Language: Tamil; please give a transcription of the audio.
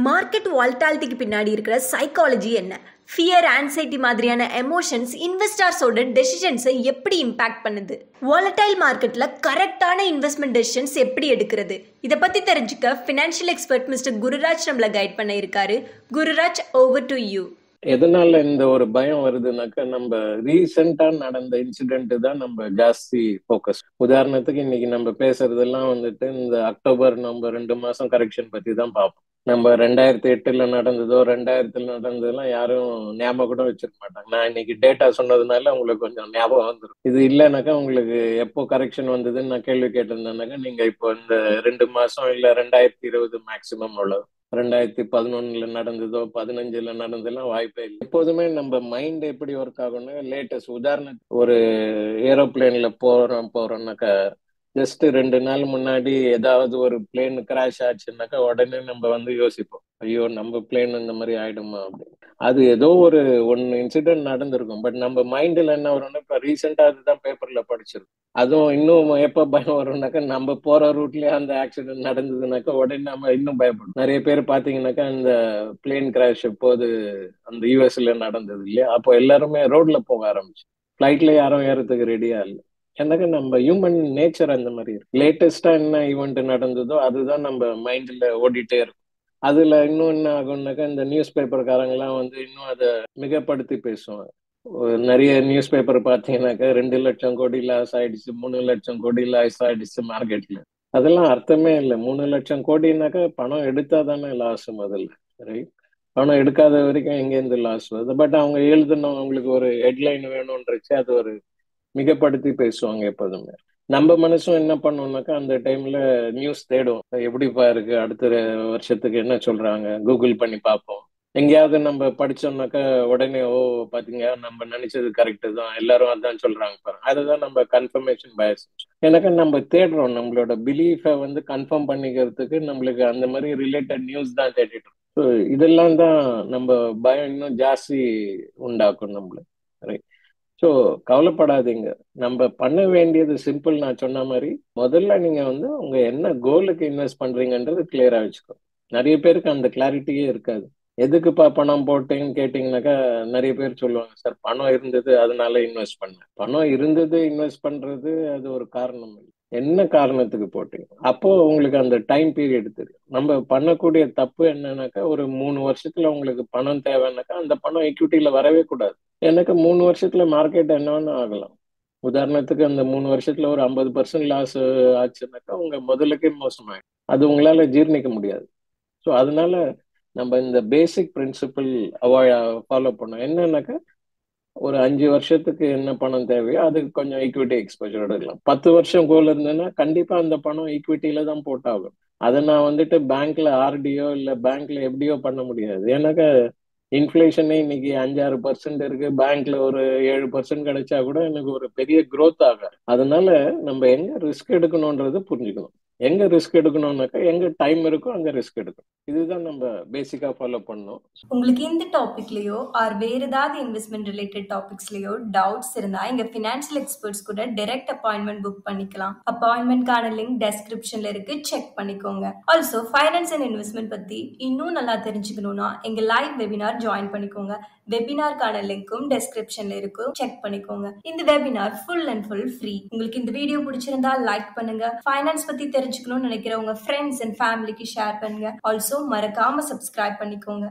மார்க்கெட் வால்டாலிட்டிக்கு பின்னாடி இருக்கிற சைக்காலஜி என்ன? ஃபியர், ஆன்சைட்டி மாதிரியான எமோஷன்ஸ் இன்வெஸ்டர்ஸோட டெசிஷன்ஸை எப்படி இம்பாக்ட் பண்ணுது? வாலடைல் மார்க்கெட்ல கரெக்டான இன்வெஸ்ட்மெண்ட் டெசிஷன்ஸ் எப்படி எடுக்கிறது? இதை பத்தி தெரிஞ்சுக்க ஃபினான்ஷியல் எக்ஸ்பர்ட் மிஸ்டர் குருராஜ் நம்மள கைட் பண்ண இருக்காரு. Gururaj, over to you. எதனால இந்த ஒரு பயம் வருதுனாக்கா, நம்ம ரீசெண்டா நடந்த இன்சிடென்ட் தான் நம்ம ஜாஸ்தி போக்கஸ். உதாரணத்துக்கு இன்னைக்கு நம்ம பேசுறதெல்லாம் வந்துட்டு இந்த அக்டோபர், நவம்பர் 2 மாசம் கரெக்ஷன் பத்தி தான் பார்ப்போம். நம்ம 2008 நடந்ததோ 2000 நடந்ததெல்லாம் யாரும் ஞாபகம் கூட வச்சிருக்க மாட்டாங்க. நான் இன்னைக்கு டேட்டா சொன்னதுனால உங்களுக்கு கொஞ்சம் ஞாபகம் வந்துடும். இது இல்லைனாக்கா உங்களுக்கு எப்போ கரெக்ஷன் வந்ததுன்னு நான் கேள்வி கேட்டிருந்தேனாக்கா, நீங்க இப்போ இந்த 2 மாசம் இல்ல 2020 மேக்சிமம் அவ்வளவு, 2011 நடந்ததோ 15 நடந்ததெல்லாம் வாய்ப்பே இல்லை. எப்போதுமே நம்ம மைண்ட் எப்படி ஒர்க் ஆகும்னா, லேட்டஸ்ட் உதாரணத்துக்கு ஒரு ஏரோப்ளேன்ல போறோம்னாக்கா, ஜஸ்ட் 2 நாள் முன்னாடி ஏதாவது ஒரு பிளேன் கிராஷ் ஆச்சுன்னாக்கா உடனே நம்ம வந்து யோசிப்போம், ஐயோ நம்ம பிளேன் இந்த மாதிரி ஆயிடுமா அப்படின்னு. அது ஏதோ ஒரு இன்சிடென்ட் நடந்திருக்கும். பட் நம்ம மைண்ட்ல என்ன வரும்னா, இப்ப ரீசெண்டா அதுதான் பேப்பர்ல படிச்சிருக்கோம். அதுவும் இன்னும் எப்ப பயம் வரும்னாக்கா, நம்ம போற ரூட்லயே அந்த ஆக்சிடென்ட் நடந்ததுனாக்கா உடனே நம்ம இன்னும் பயப்படும். நிறைய பேர் பாத்தீங்கன்னாக்கா, இந்த பிளேன் கிராஷ் போது அந்த யூஎஸ்ல நடந்தது இல்லையா, அப்போ எல்லாருமே ரோட்ல போக ஆரம்பிச்சு, பிளைட்ல யாரும் ஏறதுக்கு ரெடியா இல்லை. எனக்கு நம்ம ஹியூமன் நேச்சர் அந்த மாதிரி இருக்கு. லேட்டஸ்டா என்ன ஈவெண்ட் நடந்ததோ அதுதான் நம்ம மைண்ட்ல ஓடிட்டே இருக்கும். அதுல இன்னும் என்ன ஆகும்னாக்கா, இந்த நியூஸ் பேப்பர்காரங்க எல்லாம் வந்து இன்னும் அதை மிகப்படுத்தி பேசுவாங்க. நிறைய நியூஸ் பேப்பர் பாத்தீங்கன்னாக்கா 2 லட்சம் கோடி லாஸ் ஆயிடுச்சு, 3 லட்சம் கோடி லாஸ் ஆயிடுச்சு மார்க்கெட்ல. அதெல்லாம் அர்த்தமே இல்லை. 3 லட்சம் கோடினாக்கா பணம் எடுத்தா தானே லாஸ் முதல்ல, ரைட்? பணம் எடுக்காத வரைக்கும் எங்கேருந்து லாஸ் வருது? பட் அவங்க எழுதுனவங்களுக்கு ஒரு ஹெட்லைன் வேணும்ன்றச்சு அது ஒரு மிகப்படுத்தி பேசுவாங்க எப்போதுமே. நம்ம மனசும் என்ன பண்ணுவோம்னாக்கா, அந்த டைம்ல நியூஸ் தேடும், எப்படிப்பா இருக்கு, அடுத்த வருஷத்துக்கு என்ன சொல்றாங்க, கூகுள் பண்ணி பார்ப்போம். எங்கேயாவது நம்ம படிச்சோம்னாக்கா உடனே, ஓ பாத்தீங்க நம்ம நினைச்சது கரெக்டு தான், எல்லாரும் அதான் சொல்றாங்க பாருங்க. அதுதான் நம்ம கன்ஃபர்மேஷன் பயஸ். எனக்கு நம்ம தேடுறோம், நம்மளோட பிலீஃபை வந்து கன்ஃபார்ம் பண்ணிக்கிறதுக்கு நம்மளுக்கு அந்த மாதிரி ரிலேட்டட் நியூஸ் தான் தேடிட்டு இருக்கோம். ஸோ இதெல்லாம் தான் நம்ம பயம் இன்னும் ஜாஸ்தி உண்டாக்கும் நம்மளுக்கு, ரைட்? ஸோ கவலைப்படாதீங்க. நம்ம பண்ண வேண்டியது சிம்பிள். நான் சொன்ன மாதிரி முதல்ல நீங்க வந்து உங்க என்ன கோலுக்கு இன்வெஸ்ட் பண்றீங்கன்றது கிளியரா வச்சுக்கோ. நிறைய பேருக்கு அந்த கிளாரிட்டியே இருக்காது. எதுக்குப்பா பணம் போட்டேன்னு கேட்டீங்கன்னாக்கா, நிறைய பேர் சொல்லுவாங்க, சார் பணம் இருந்தது அதனால இன்வெஸ்ட் பண்ணேன். பணம் இருந்தது இன்வெஸ்ட் பண்றது அது ஒரு காரணம் இல்லை. என்ன காரணத்துக்கு போட்டீங்க? அப்போ உங்களுக்கு அந்த டைம் பீரியட் தெரியும். நம்ம பண்ணக்கூடிய தப்பு என்னன்னாக்கா, ஒரு 3 வருஷத்துல உங்களுக்கு பணம் தேவைன்னாக்கா அந்த பணம் ஈக்விட்டியில வரவே கூடாது. எனக்கு 3 வருஷத்துல மார்க்கெட் என்னன்னு ஆகலாம். உதாரணத்துக்கு அந்த 3 வருஷத்துல ஒரு 50% லாஸ் ஆச்சுன்னாக்கா உங்க முதலுக்கே மோசமாயிடும். அது உங்களால ஜீர்ணிக்க முடியாது. ஸோ அதனால நம்ம இந்த பேசிக் பிரின்சிபிள் ஃபாலோ பண்ணோம். என்னன்னாக்கா, ஒரு 5 வருஷத்துக்கு என்ன பணம் தேவையோ அதுக்கு கொஞ்சம் ஈக்விட்டி எக்ஸ்போஜர் எடுக்கலாம். 10 வருஷம் கோல் இருந்ததுன்னா கண்டிப்பா அந்த பணம் ஈக்விட்டியில தான் போட்டாகும். அதை நான் வந்துட்டு பேங்க்ல ஆர்டியோ இல்ல பேங்க்ல எப்படியோ பண்ண முடியாது. ஏன்னாக்கா இன்ஃபிளேஷனே இன்னைக்கு 5-6% இருக்கு. பேங்க்ல ஒரு 7% கிடைச்சா கூட எனக்கு ஒரு பெரிய growth ஆகாது. அதனால நம்ம எங்க ரிஸ்க் எடுக்கணும்ன்றது புரிஞ்சுக்கணும். எங்க ரிஸ்க் எடுக்கணும்னாக்கா, எங்க டைம் இருக்கோ அங்க ரிஸ்க் எடுக்கணும். இதுதான் நம்ம பேசிக்கா ஃபாலோ பண்ணணும். உங்களுக்கு இந்த டாபிக்லயோ ஆர் வேற ஏதாவது இன்வெஸ்ட்மெண்ட் ரிலேட்டட் டாபிக்ஸ்லயோ டவுட்ஸ் இருந்தா எங்க ஃபினான்ஷியல் எக்ஸ்பர்ட்ஸ் கூட டைரக்ட் அப்பாயின்மெண்ட் புக் பண்ணிக்கலாம். அப்பாயின்மெண்ட்கான லிங்க் டெஸ்கிரிப்ஷன்ல இருக்கு, செக் பண்ணிக்கோங்க. ஆல்சோ ஃபைனான்ஸ் அண்ட் இன்வெஸ்ட்மெண்ட் பத்தி இன்னும் நல்லா தெரிஞ்சுக்கணும்னா எங்க லைவ் வெபினார் ஜாயின் பண்ணிக்கோங்க. வெபினார்க்கான லிங்க்கும் டெஸ்கிரிப்ஷன்ல இருக்கு, செக் பண்ணிக்கோங்க. இந்த webinar full and full free. உங்களுக்கு இந்த வீடியோ பிடிச்சிருந்தா லைக் பண்ணுங்க. ஃபைனான்ஸ் பத்தி தெரிஞ்சுக்கணும்னு நினைக்கிற உங்க ஃப்ரெண்ட்ஸ் அண்ட் ஃபேமிலிக்கு ஷேர் பண்ணுங்க. ஆல்சோ மறக்காம சப்ஸ்கிரைப் பண்ணிக்கோங்க.